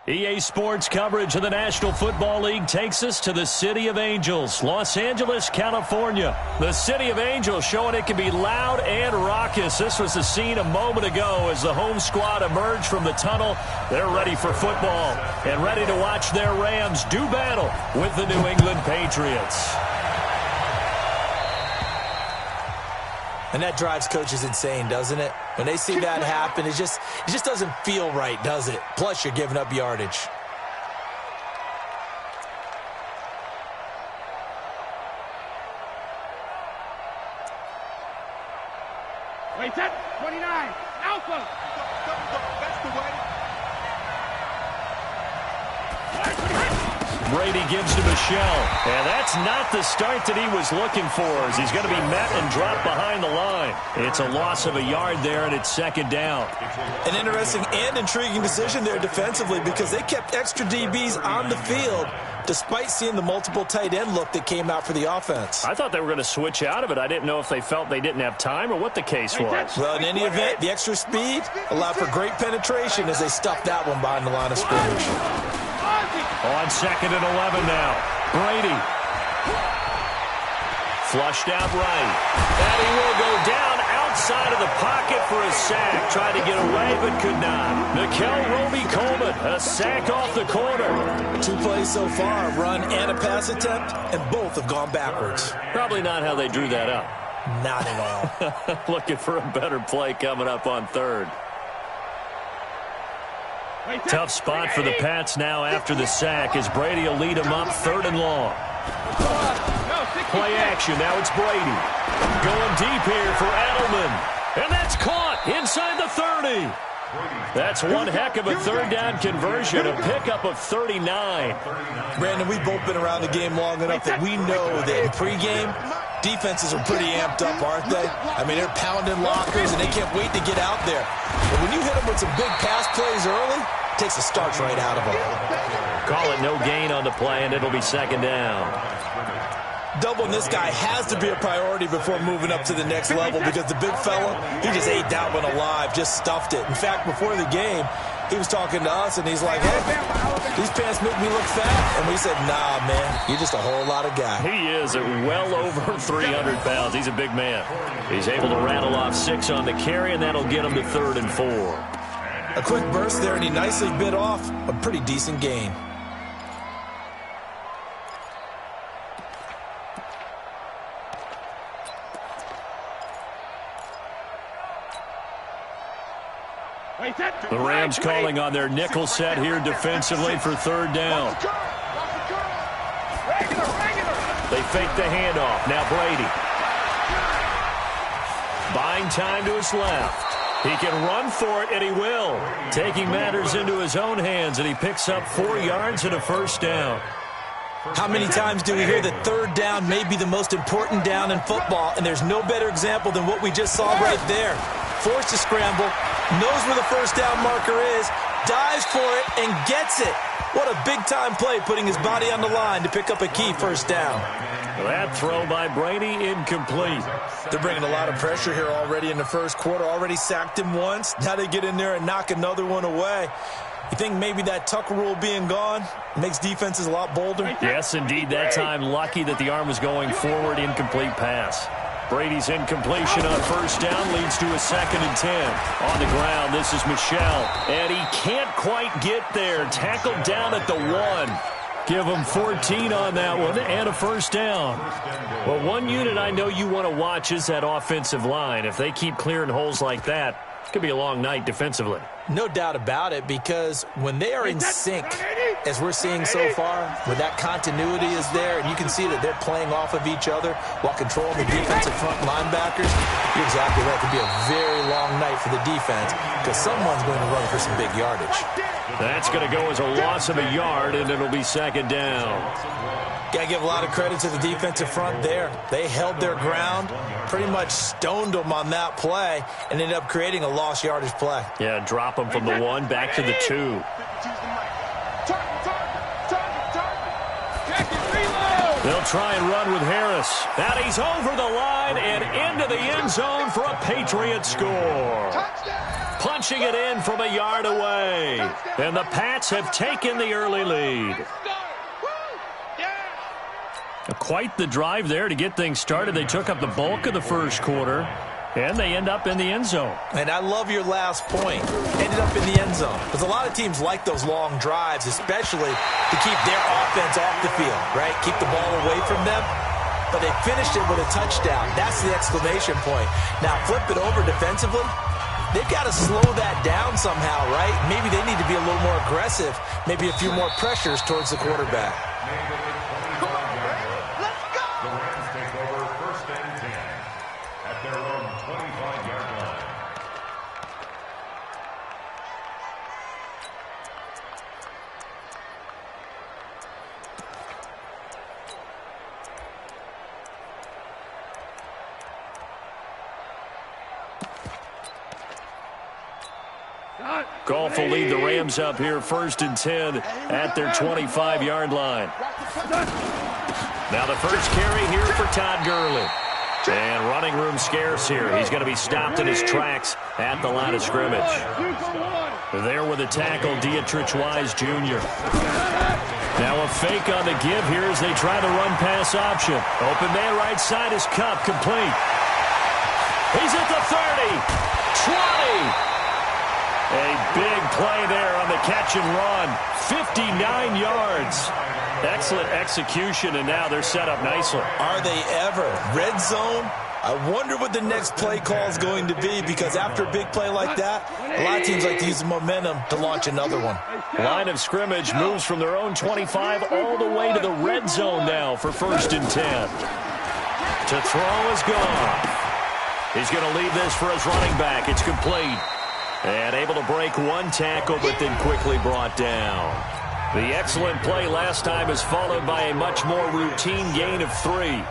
EA Sports coverage of the National Football League takes us to the City of Angels, Los Angeles, California. The City of Angels showing it can be loud and raucous. This was the scene a moment ago as the home squad emerged from the tunnel. They're ready for football and ready to watch their Rams do battle with the New England Patriots. And that drives coaches insane, doesn't it? When they see that happen, it just doesn't feel right, does it? Plus, you're giving up yardage. Wait, set, 29, Alpha. That's the way. Brady gives to Michelle, and that's not the start that he was looking for, as he's going to be met and dropped behind the line. It's a loss of a yard there, and it's second down. An interesting and intriguing decision there defensively, because they kept extra DBs on the field despite seeing the multiple tight end look that came out for the offense. I thought they were going to switch out of it. I didn't know if they felt they didn't have time or what the case was. Well, in any event, the extra speed allowed for great penetration as they stuffed that one behind the line of scrimmage. On 2nd and 11 now. Brady. Flushed out right. And he will go down outside of the pocket for a sack. Tried to get away but could not. Mikel Roby-Coleman, a sack off the corner. 2 plays so far, a run and a pass attempt, and both have gone backwards. Probably not how they drew that up. Not at all. Looking for a better play coming up on 3rd. Tough spot for the Pats now after the sack as Brady will lead them up 3rd and long. Play action. Now it's Brady. Going deep here for Edelman. And that's caught inside the 30. That's one heck of a 3rd down conversion, a pickup of 39. Brandon, we've both been around the game long enough that we know that in pregame, defenses are pretty amped up, aren't they? I mean, they're pounding lockers, and they can't wait to get out there. But when you hit them with some big pass plays early, it takes the starch right out of them. Call it no gain on the play, and it'll be 2nd down. Doubling this guy has to be a priority before moving up to the next level, because the big fella, he just ate that one alive, just stuffed it. In fact, before the game, he was talking to us, and he's like, hey, these pants make me look fat. And we said, nah, man, you're just a whole lot of guy. He is at well over 300 pounds. He's a big man. He's able to rattle off 6 on the carry, and that'll get him to 3rd and 4. A quick burst there, and he nicely bit off a pretty decent gain. The Rams calling on their nickel set here defensively for 3rd down. They fake the handoff. Now Brady. Buying time to his left. He can run for it, and he will. Taking matters into his own hands, and he picks up 4 yards and a 1st down. How many times do we hear that 3rd down may be the most important down in football, and there's no better example than what we just saw right there. Forced to scramble, knows where the 1st down marker is, dives for it, and gets it. What a big-time play, putting his body on the line to pick up a key 1st down. That throw by Brady, incomplete. They're bringing a lot of pressure here already in the 1st quarter. Already sacked him once. Now they get in there and knock another one away. You think maybe that Tucker rule being gone makes defenses a lot bolder? Yes, indeed. That time lucky that the arm was going forward. Incomplete pass. Brady's incompletion on 1st down leads to a 2nd and 10. On the ground, this is Michelle. And he can't quite get there. Tackled down at the 1. Give him 14 on that one and a 1st down. Well, one unit I know you want to watch is that offensive line. If they keep clearing holes like that, it could be a long night defensively. No doubt about it, because when they are in sync, as we're seeing so far, when that continuity is there, and you can see that they're playing off of each other while controlling the defensive front linebackers, you're exactly right. It could be a very long night for the defense, because someone's going to run for some big yardage. That's going to go as a loss of a yard, and it'll be 2nd down. Got to give a lot of credit to the defensive front there. They held their ground, pretty much stoned them on that play, and ended up creating a lost yardage play. Yeah, drop them from the 1 back to the 2. They'll try and run with Harris. And he's over the line and into the end zone for a Patriot score. punching it in from a yard away. And the Pats have taken the early lead. Quite the drive there to get things started. They took up the bulk of the first quarter, and they end up in the end zone. And I love your last point. Ended up in the end zone. Because a lot of teams like those long drives, especially to keep their offense off the field, right? Keep the ball away from them. But they finished it with a touchdown. That's the exclamation point. Now flip it over defensively. They've got to slow that down somehow, right? Maybe they need to be a little more aggressive. Maybe a few more pressures towards the quarterback. Goff will lead the Rams up here 1st and 10 at their 25-yard line. Now the first carry here for Todd Gurley. And running room scarce here. He's going to be stopped in his tracks at the line of scrimmage. There with a tackle, Dietrich Wise Jr. Now a fake on the give here as they try the run-pass option. Open man right side is Kupp, complete. He's at the 30, 20. A big play there on the catch and run. 59 yards. Excellent execution, and now they're set up nicely. Are they ever? Red zone? I wonder what the next play call is going to be, because after a big play like that, a lot of teams like to use the momentum to launch another one. Line of scrimmage moves from their own 25 all the way to the red zone now for 1st and 10. To throw is Goff. He's going to leave this for his running back. It's complete. And able to break one tackle, but then quickly brought down. The excellent play last time is followed by a much more routine gain of 3.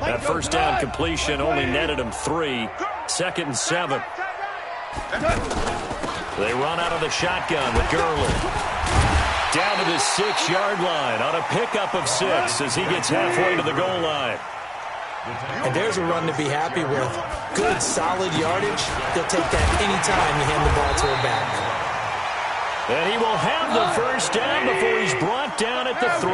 That first down completion only netted him 3. 2nd and 7. They run out of the shotgun with Gurley. Down to the 6-yard line on a pickup of 6 as he gets halfway to the goal line. And there's a run to be happy with. Good, solid yardage. They'll take that any time you hand the ball to a back. And he will have the first down before he's brought down at the 3.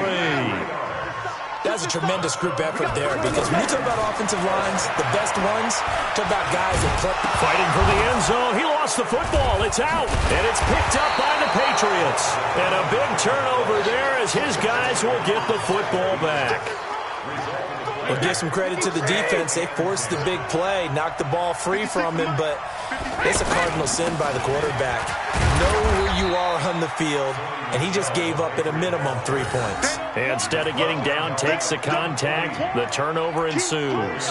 That's a tremendous group effort there, because when you talk about offensive lines, the best ones, talk about guys that play. Fighting for the end zone. He lost the football. It's out. And it's picked up by the Patriots. And a big turnover there as his guys will get the football back. Well, give some credit to the defense. They forced the big play, knocked the ball free from him, but it's a cardinal sin by the quarterback. Know where you are on the field, and he just gave up at a minimum 3 points. Instead of getting down, takes the contact. The turnover ensues.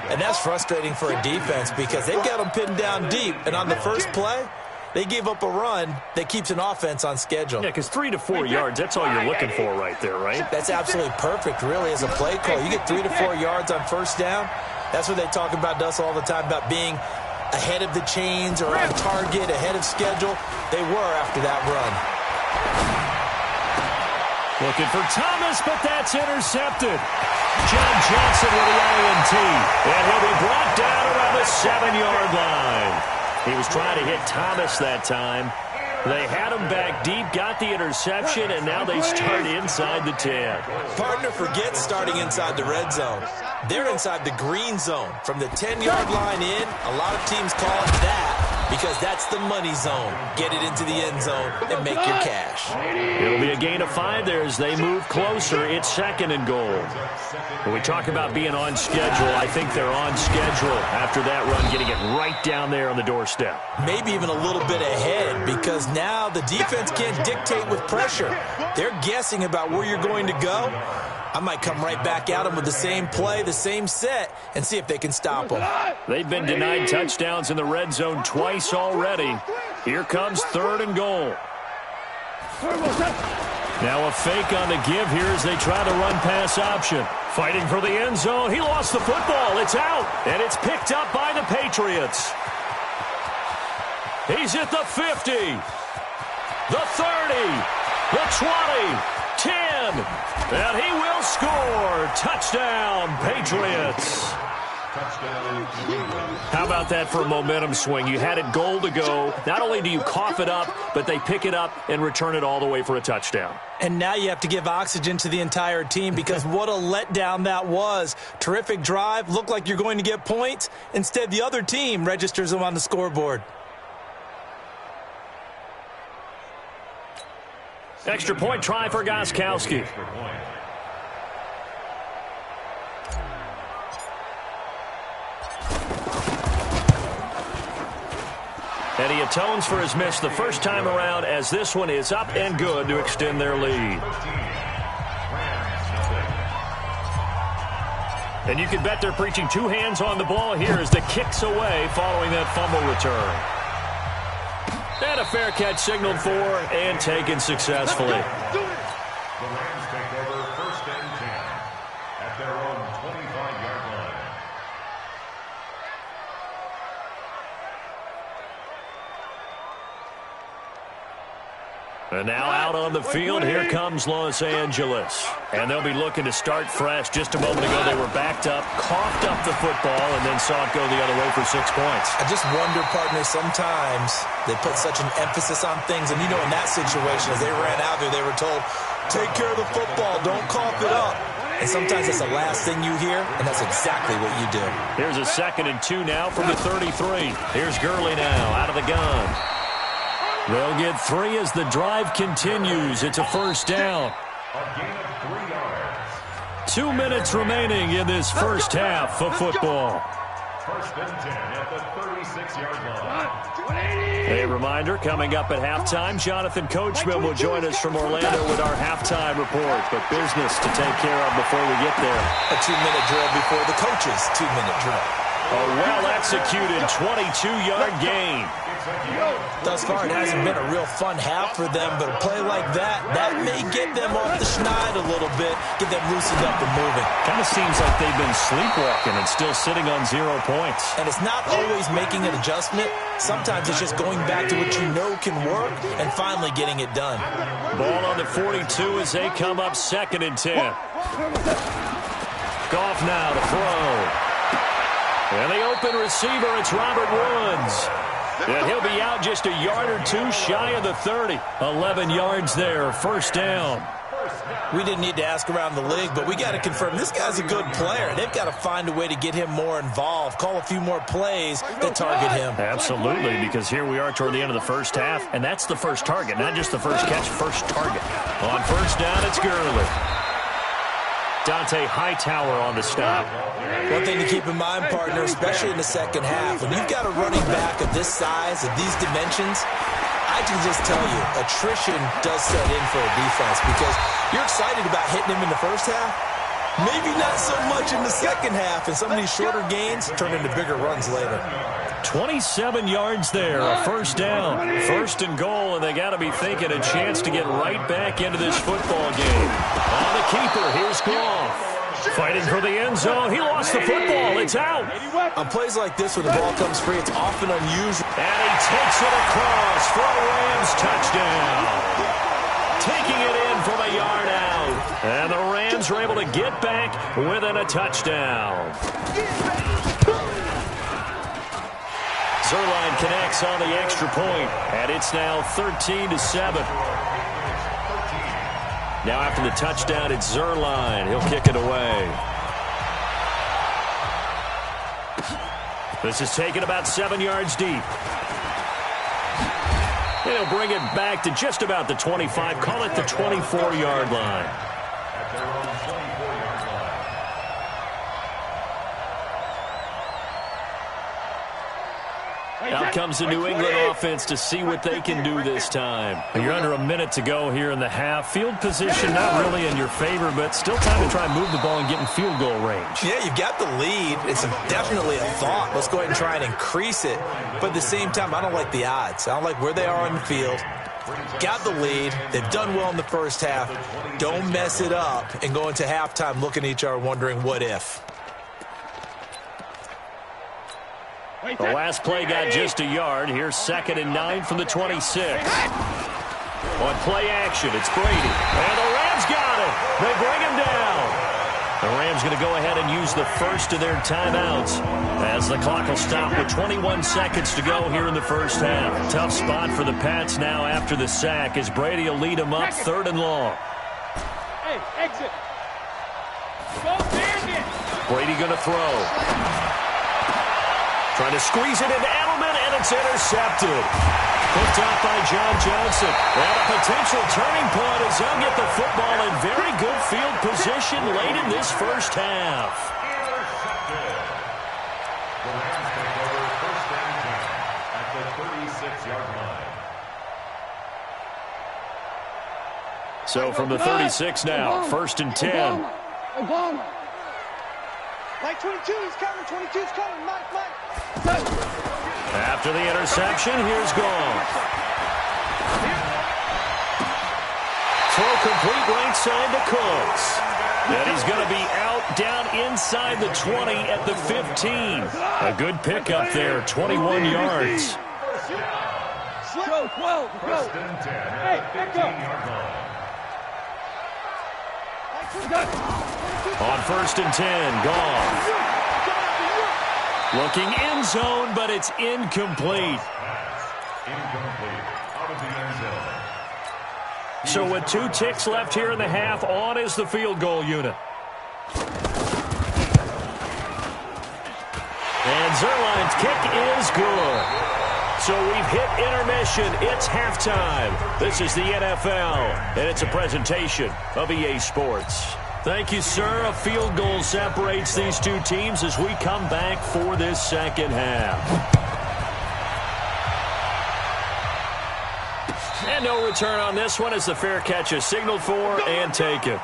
And that's frustrating for a defense, because they've got them pinned down deep, and on the first play, they gave up a run that keeps an offense on schedule. Yeah, because 3 to 4 yards, that's all you're looking for right there, right? That's absolutely perfect, really, as a play call. You get 3 to 4 yards on first down. That's what they talk about to us all the time, about being ahead of the chains or on target, ahead of schedule. They were after that run. Looking for Thomas, but that's intercepted. John Johnson with the INT. And he'll be brought down around the 7-yard line. He was trying to hit Thomas that time. They had him back deep, got the interception, and now they start inside the 10. Partner forgets starting inside the red zone. They're inside the green zone. From the 10-yard line in, a lot of teams call it that because that's the money zone. Get it into the end zone and make your cash. It'll be a gain of 5 there as they move closer. It's 2nd and goal. When we talk about being on schedule, I think they're on schedule after that run, getting it right down there on the doorstep. Maybe even a little bit ahead, because now the defense can't dictate with pressure. They're guessing about where you're going to go. I might come right back at them with the same play, the same set, and see if they can stop them. They've been denied touchdowns in the red zone twice already. Here comes 3rd and goal. Now a fake on the give here as they try the run-pass option. Fighting for the end zone. He lost the football. It's out, and it's picked up by the Patriots. He's at the 50, the 30, the 20, 10. again. And he will score. Touchdown, Patriots. How about that for a momentum swing? You had it goal to go. Not only do you cough it up, but they pick it up and return it all the way for a touchdown. And now you have to give oxygen to the entire team because what a letdown that was. Terrific drive. Looked like you're going to get points. Instead, the other team registers them on the scoreboard. Extra point try for Gostkowski. And he atones for his miss the first time around as this one is up and good to extend their lead. And you can bet they're preaching two hands on the ball here as the kick's away following that fumble return. And a fair catch signaled for and taken successfully. The Rams take over 1st and 10 at their own 25-yard line. And now out on the field, here comes Los Angeles. And they'll be looking to start fresh. Just a moment ago, they were backed up, coughed up the football, and then saw it go the other way for 6 points. I just wonder, partner, sometimes they put such an emphasis on things. And, you know, in that situation, as they ran out there, they were told, take care of the football, don't cough it up. And sometimes that's the last thing you hear, and that's exactly what you do. Here's a 2nd and 2 now from the 33. Here's Gurley now out of the gun. They'll get 3 as the drive continues. It's a 1st down. A gain of 3 yards. 2 minutes remaining in this first half of football. 1st and 10 at the 36-yard line. A reminder, coming up at halftime, Jonathan Coachman will join us from Orlando with our halftime report. But business to take care of before we get there. A 2-minute drill before the coach's 2-minute drill. A well-executed 22-yard gain. Thus far, it hasn't been a real fun half for them, but a play like that may get them off the schneid a little bit, get them loosened up and moving. Kind of seems like they've been sleepwalking and still sitting on 0 points. And it's not always making an adjustment. Sometimes it's just going back to what you know can work and finally getting it done. Ball on the 42 as they come up 2nd and 10. Goff now to throw. And the open receiver, it's Robert Woods. And he'll be out just a yard or 2 shy of the 30. 11 yards there, 1st down. We didn't need to ask around the league, but we got to confirm this guy's a good player. They've got to find a way to get him more involved, call a few more plays that target him. Absolutely, because here we are toward the end of the first half, and that's the first target, not just the first catch, first target. On 1st down, it's Gurley. Dante Hightower on the stop. One thing to keep in mind, partner, especially in the second half, when you've got a running back of this size, of these dimensions, I can just tell you, attrition does set in for a defense because you're excited about hitting him in the first half. Maybe not so much in the second half, and some of these shorter gains turn into bigger runs later. 27 yards there, a 1st down. 1st and goal, and they got to be thinking a chance to get right back into this football game. On the keeper, here's Goff. Fighting for the end zone. He lost the football. It's out. On plays like this, when the ball comes free, it's often unusual. And he takes it across for a Rams touchdown. Taking it in from a yard out. And the Rams are able to get back within a touchdown. Zuerlein connects on the extra point, and it's now 13-7. Now after the touchdown, it's Zuerlein. He'll kick it away. This is taken about 7 yards deep. He'll bring it back to just about the 25. Call it the 24-yard line. Out comes the New England offense to see what they can do this time. You're under a minute to go here in the half. Field position not really in your favor, but still time to try and move the ball and get in field goal range. Yeah, you've got the lead. It's definitely a thought. Let's go ahead and try and increase it. But at the same time, I don't like the odds. I don't like where they are on the field. Got the lead. They've done well in the first half. Don't mess it up and go into halftime looking at each other wondering what if. The last play got just a yard. Here's 2nd and 9 from the 26. On play action, it's Brady. And the Rams He's got it. They bring him down. The Rams going to go ahead and use the first of their timeouts as the clock will stop with 21 seconds to go here in the first half. Tough spot for the Pats now after the sack as Brady will lead them up 3rd and long. Hey, exit. Go bandit. Brady going to throw. Trying to squeeze it into Edelman, and it's intercepted. Picked off by John Johnson. And a potential turning point as they'll get the football in very good field position late in this first half. Intercepted. The Rams take over 1st and 10 at the 36-yard line. So from the 36 now, 1st and 10. Obama. Mike 22 is coming. 22 is coming. Mike. After the interception, here's Goff. Throw complete right side to Cooks. And he's going to be out down inside the 20 at the 15. A good pickup there, 21 yards. Go, 12. Go. 1st and 10 at the 15-yard line. On 1st and 10, Goff. Looking end zone, but it's incomplete. Incomplete. Out of the end zone. So with 2 ticks left here in the half, on is the field goal unit. And Zerline's kick is good. So we've hit intermission. It's halftime. This is the NFL, and it's a presentation of EA Sports. Thank you, sir. A field goal separates these two teams as we come back for this second half. And no return on this one as the fair catch is signaled for and taken.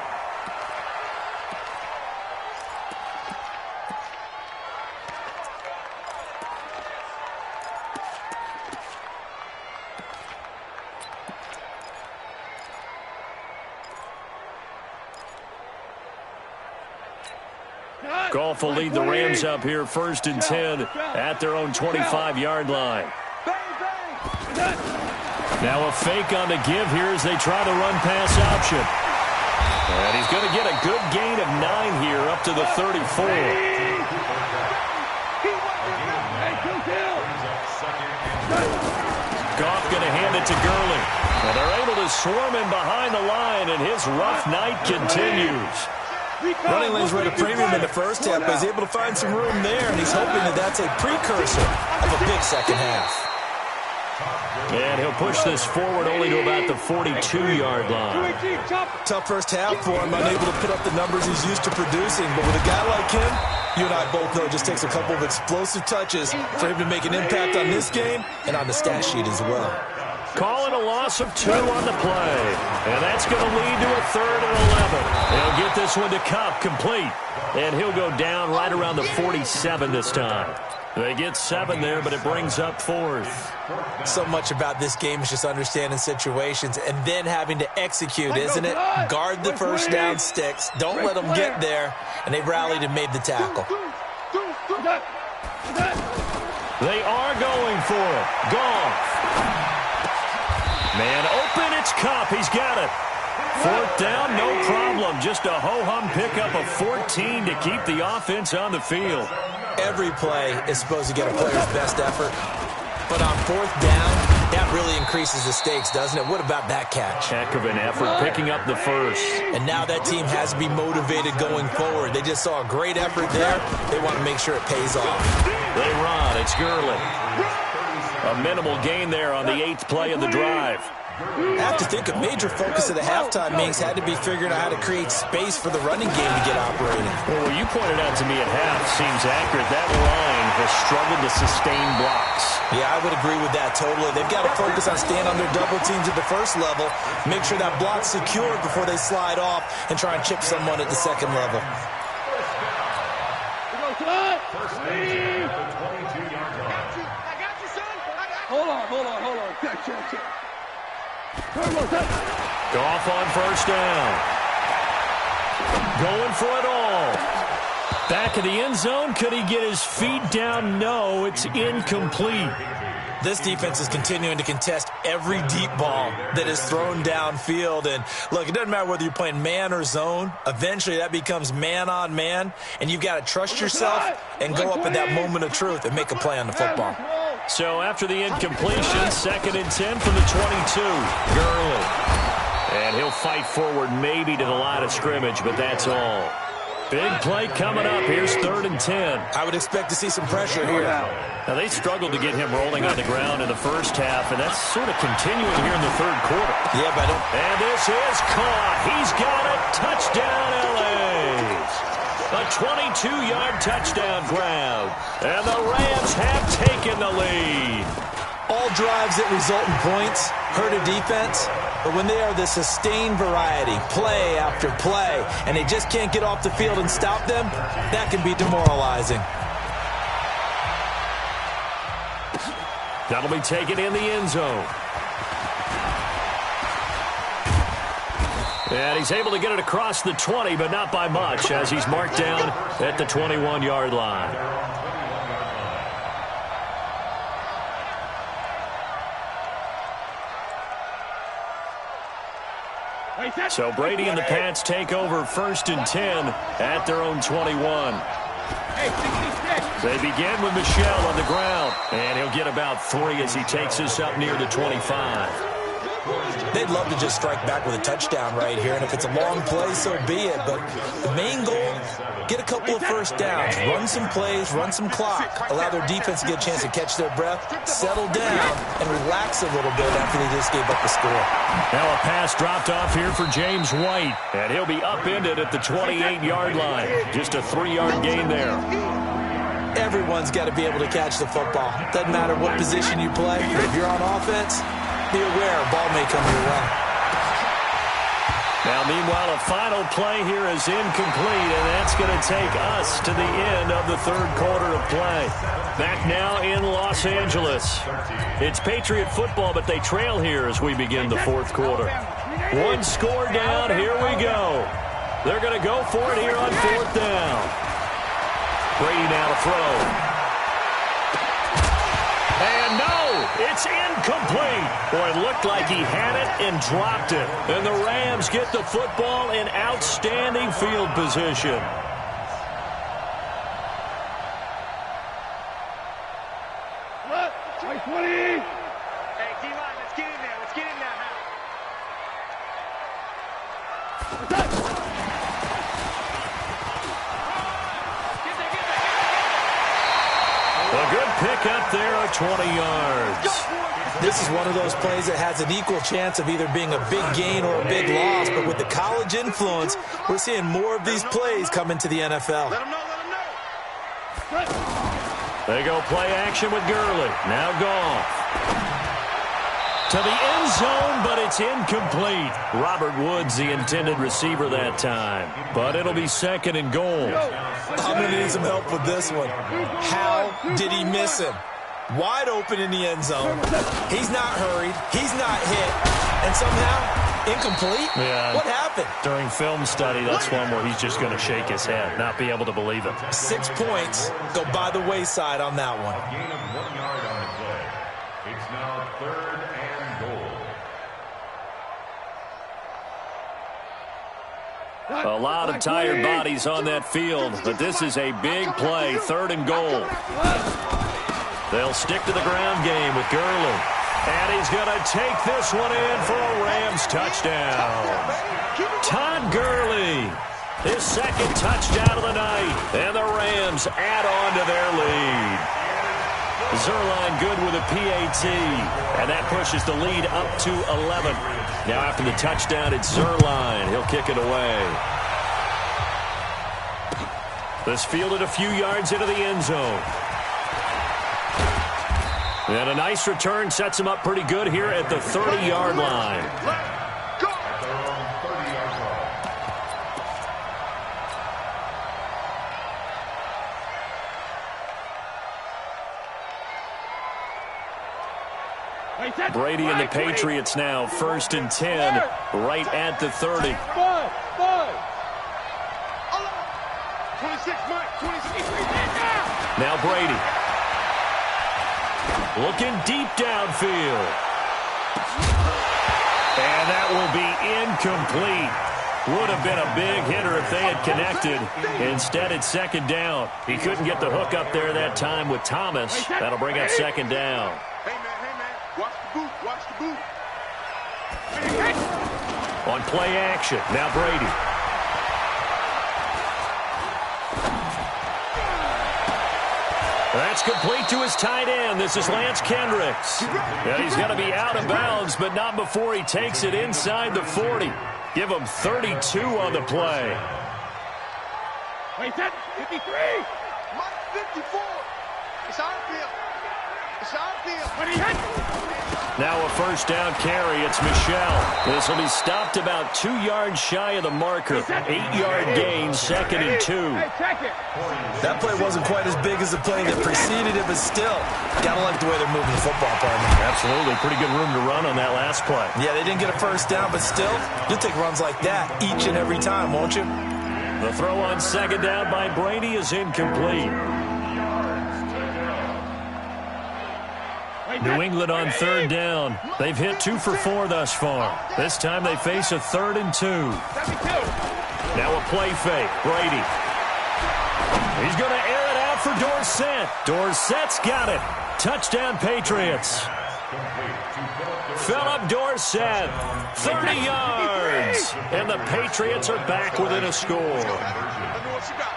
Goff will lead the Rams up here 1st and 10 at their own 25-yard line. Now a fake on the give here as they try the run-pass option. And he's going to get a good gain of 9 here up to the 34. Goff going to hand it to Gurley. And they're able to swarm him behind the line, and his rough night continues. Running lanes were at a premium in the first half, but he's able to find some room there, and he's hoping that that's a precursor of a big second half. And he'll push this forward only to about the 42-yard line. Tough first half for him, unable to put up the numbers he's used to producing, but with a guy like him, you and I both know it just takes a couple of explosive touches for him to make an impact on this game and on the stat sheet as well. Calling a loss of 2 on the play. And that's going to lead to a 3rd and 11. He'll get this one to Kupp complete. And he'll go down right around the 47 this time. They get 7 there, but it brings up 4th. So much about this game is just understanding situations and then having to execute, isn't it? Guard the first down sticks. Don't let them get there. And they rallied and made the tackle. They are going for it. Goff. Man open, it's Kupp. He's got it. 4th down, no problem. Just a ho-hum pickup of 14 to keep the offense on the field. Every play is supposed to get a player's best effort. But on 4th down, that really increases the stakes, doesn't it? What about that catch? Heck of an effort picking up the first. And now that team has to be motivated going forward. They just saw a great effort there. They want to make sure it pays off. They run. It's Gurley. A minimal gain there on the 8th play of the drive. I have to think a major focus of the halftime meetings had to be figuring out how to create space for the running game to get operating. Well, what you pointed out to me at half seems accurate. That line has struggled to sustain blocks. Yeah, I would agree with that totally. They've got to focus on staying on their double teams at the first level, make sure that block's secure before they slide off and try and chip someone at the second level. Hold on. Check. Goff on 1st down. Going for it all. Back of the end zone. Could he get his feet down? No, it's incomplete. This defense is continuing to contest every deep ball that is thrown downfield. And look, it doesn't matter whether you're playing man or zone. Eventually that becomes man on man, and you've got to trust yourself and go up at that moment of truth and make a play on the football. So after the incompletion, 2nd and 10 from the 22. Gurley. And he'll fight forward maybe to the line of scrimmage, but that's all. Big play coming up. Here's 3rd and 10. I would expect to see some pressure here. Now, they struggled to get him rolling on the ground in the first half, and that's sort of continuing here in the 3rd quarter. Yeah, but and this is caught. He's got it. Touchdown, L.A. A 22-yard touchdown grab. And the Rams have taken the lead. All drives that result in points hurt a defense, but when they are the sustained variety, play after play, and they just can't get off the field and stop them, that can be demoralizing. That'll be taken in the end zone. And he's able to get it across the 20, but not by much, as he's marked down at the 21-yard line. So Brady and the Pats take over 1st and 10 at their own 21. They begin with Michel on the ground, and he'll get about 3 as he takes us up near the 25. They'd love to just strike back with a touchdown right here, and if it's a long play, so be it. But the main goal, get a couple of first downs, run some plays, run some clock, allow their defense to get a chance to catch their breath, settle down, and relax a little bit after they just gave up the score. Now a pass dropped off here for James White, and he'll be upended at the 28-yard line. Just a 3-yard gain there. Everyone's got to be able to catch the football. Doesn't matter what position you play, but if you're on offense, be aware a ball may come your way. Now, meanwhile, a final play here is incomplete, and that's going to take us to the end of the 3rd quarter of play. Back now in Los Angeles. It's Patriot football, but they trail here as we begin the 4th quarter. 1 score down. Here we go. They're going to go for it here on 4th down. Brady now to throw. And no, it's incomplete. Boy, it looked like he had it and dropped it. And the Rams get the football in outstanding field position. Hey, D-line, let's get in there. Let's get in there now. A good pick up there at 20 yards. This is one of those plays that has an equal chance of either being a big gain or a big loss, but with the college influence, we're seeing more of these plays come into the NFL. Let him know, let him know. They go play action with Gurley. Now Goff. To the end zone, but it's incomplete. Robert Woods, the intended receiver that time. But it'll be 2nd and goal. I'm going to need some help with this one. How did he miss him? Wide open in the end zone. He's not hurried. He's not hit. And somehow, incomplete? Yeah. What happened? During film study, that's one where he's just going to shake his head, not be able to believe it. 6 points go by the wayside on that one. Gain of 1 yard on the play. It's now 3rd and goal. A lot of tired bodies on that field, but this is a big play, 3rd and goal. They'll stick to the ground game with Gurley. And he's going to take this one in for a Rams touchdown. Todd Gurley, his 2nd touchdown of the night. And the Rams add on to their lead. Zerline good with a PAT. And that pushes the lead up to 11. Now after the touchdown, it's Zerline. He'll kick it away. This fielded a few yards into the end zone. And a nice return sets him up pretty good here at the 30-yard line. Brady and the Patriots now 1st and 10 right at the 30. 26, Mike. 26. Now Brady. Looking deep downfield. And that will be incomplete. Would have been a big hitter if they had connected. Instead, it's second down. He couldn't get the hook up there that time with Thomas. That'll bring up second down. Hey, man, watch the boot, watch the boot. On play action, now Brady. That's complete to his tight end. This is Lance Kendricks. And he's going to be out of bounds, but not before he takes it inside the 40. Give him 32 on the play. Wait, that 53. Mike 54. It's our field. It's our field. Now a first down carry. It's Michel. This will be stopped about 2 yards shy of the marker. 8-yard gain, second and 2. That play wasn't quite as big as the play that preceded it, but still, gotta like the way they're moving the football, partner. Absolutely. Pretty good room to run on that last play. Yeah, they didn't get a first down, but still, you'll take runs like that each and every time, won't you? The throw on second down by Brady is incomplete. New England on third down. They've hit 2 for 4 thus far. This time they face a 3rd and 2. Now a play fake. Brady. He's going to air it out for Dorsett. Dorsett's got it. Touchdown, Patriots. Philip Dorsett, 30 yards. And the Patriots are back within a score.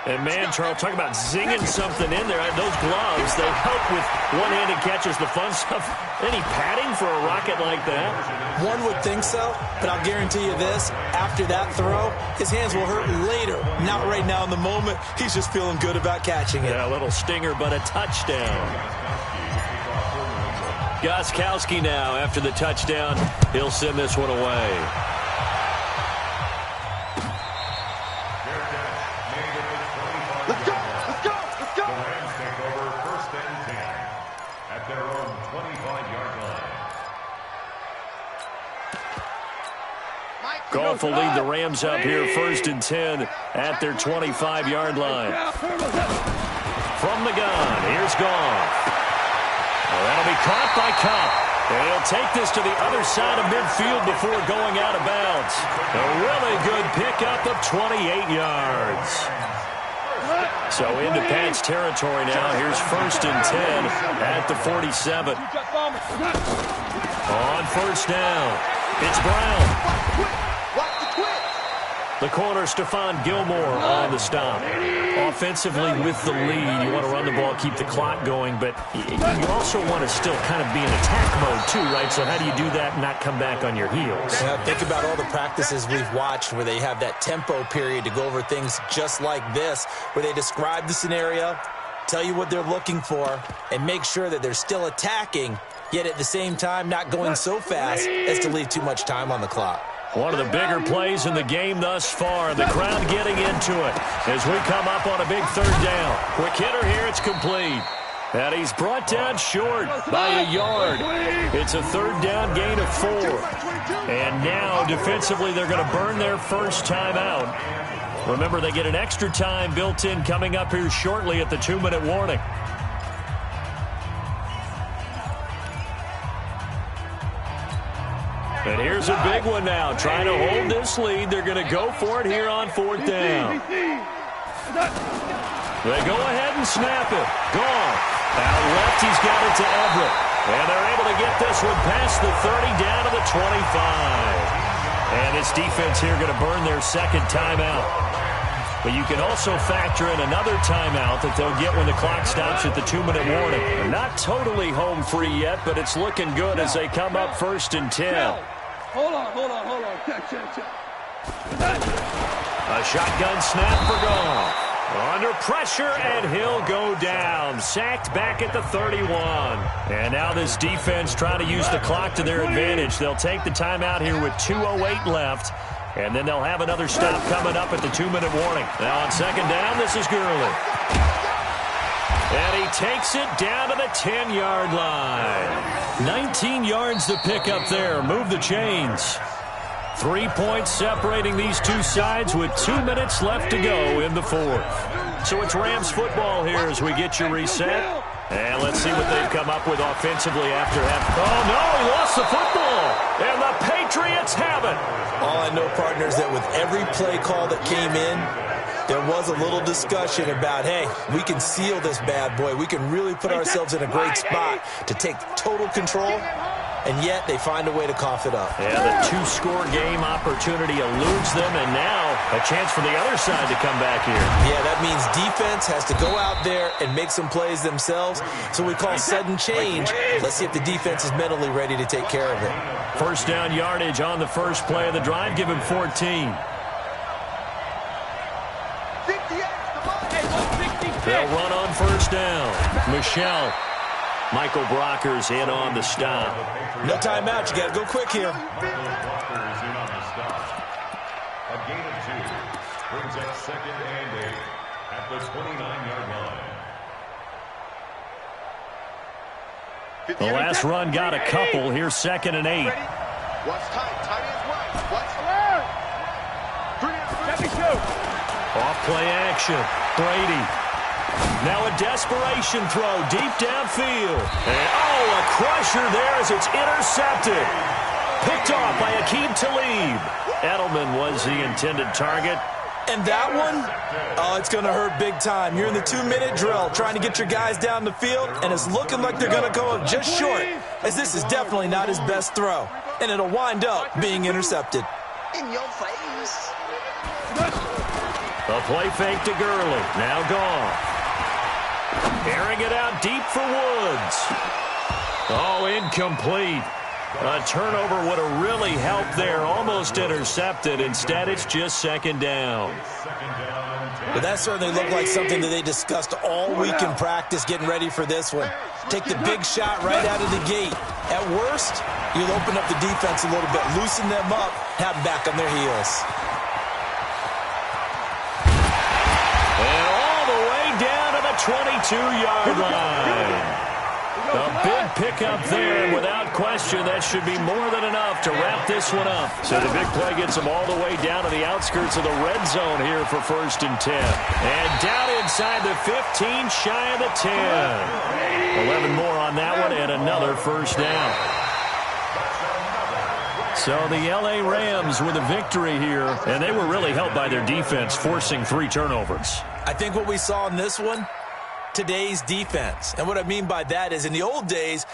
And, man, Charles, talk about zinging something in there. Those gloves, they help with one-handed catches, the fun stuff. Any padding for a rocket like that? One would think so, but I'll guarantee you this. After that throw, his hands will hurt later. Not right now in the moment. He's just feeling good about catching it. Yeah, a little stinger, but a touchdown. Gostkowski now, after the touchdown, he'll send this one away. Let's go, let's go, let's go. The Rams take over first and 10 at their own 25-yard line. Goff will lead the Rams up here first and 10 at their 25-yard line. From the gun, here's Goff. Well, that'll be caught by Kupp. And he'll take this to the other side of midfield before going out of bounds. A really good pickup of 28 yards. So into Pats territory now. Here's first and 10 at the 47. On first down, it's Brown. The corner, Stephon Gilmore on the stop. Offensively with the lead, you want to run the ball, keep the clock going, but you also want to still kind of be in attack mode too, right? So how do you do that and not come back on your heels? Yeah, think about all the practices we've watched where they have that tempo period to go over things just like this, where they describe the scenario, tell you what they're looking for, and make sure that they're still attacking, yet at the same time not going so fast as to leave too much time on the clock. One of the bigger plays in the game thus far. The crowd getting into it as we come up on a big third down. Quick hitter here, it's complete. And he's brought down short by a yard. It's a third down gain of 4. And now defensively they're going to burn their first time out. Remember, they get an extra time built in coming up here shortly at the 2-minute warning. And here's a big one now. Trying to hold this lead. They're going to go for it here on 4th down. They go ahead and snap it. Goff. Out left, he's got it to Everett. And they're able to get this one past the 30 down to the 25. And this defense here going to burn their second timeout. But you can also factor in another timeout that they'll get when the clock stops at the 2-minute warning. They're not totally home free yet, but it's looking good as they come up first and 10. Hold on. Check. A shotgun snap for Goff. Under pressure, and he'll go down. Sacked back at the 31. And now this defense trying to use the clock to their advantage. They'll take the timeout here with 2:08 left. And then they'll have another stop coming up at the 2-minute warning. Now on second down, this is Gurley. And he takes it down to the 10-yard line. 19 yards to pick up there. Move the chains. 3 points separating these two sides with 2 minutes left to go in the 4th. So it's Rams football here as we get you reset. And let's see what they've come up with offensively after half. Oh, no, he lost the football. And the Patriots Patriots have it. All I know, partner, is that with every play call that came in, there was a little discussion about, hey, we can seal this bad boy. We can really put ourselves in a great spot to take total control, and yet they find a way to cough it up. Yeah, the two-score game opportunity eludes them, and now a chance for the other side to come back here. Yeah, that means defense has to go out there and make some plays themselves. So we call sudden change. Let's see if the defense is mentally ready to take care of it. First down yardage on the first play of the drive. Give him 14. They'll run on first down. Michelle. Michael Brockers in on the stop. No timeout. You got to go quick here. Brockers in on the stop. A gain of 2 brings up 2nd and 8 at the 29-yard line. The last run got a couple. Here's 2nd and 8. What's tight? Tight ends right. What's alert? 3 Off play action. Brady. Now a desperation throw deep downfield. And, a crusher there as it's intercepted. Picked off by Akeem Talib. Edelman was the intended target. And that one, it's going to hurt big time. You're in the 2-minute drill trying to get your guys down the field, and it's looking like they're going to go up just short, as this is definitely not his best throw. And it'll wind up being intercepted. In your face. A play fake to Gurley. Now gone. Airing it out deep for Woods. Oh, incomplete. A turnover would have really helped there. Almost intercepted. Instead, it's just 2nd down. But that certainly looked like something that they discussed all week in practice getting ready for this one. Take the big shot right out of the gate. At worst, you'll open up the defense a little bit, loosen them up, have them back on their heels. And all the way down to the 22-yard line. A big pickup there, and without question, that should be more than enough to wrap this one up. So the big play gets them all the way down to the outskirts of the red zone here for 1st and 10. And down inside the 15, shy of the 10. 11 more on that one, and another first down. So the L.A. Rams with a victory here, and they were really helped by their defense, forcing 3 turnovers. I think what we saw in this one, today's defense. And what I mean by that is in the old days,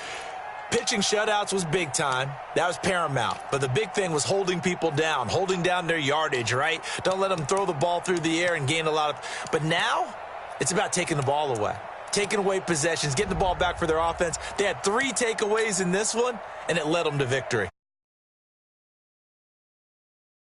pitching shutouts was big time. That was paramount. But the big thing was holding people down, holding down their yardage, right? Don't let them throw the ball through the air and gain a lot of... But now, it's about taking the ball away. Taking away possessions, getting the ball back for their offense. They had 3 takeaways in this one, and it led them to victory.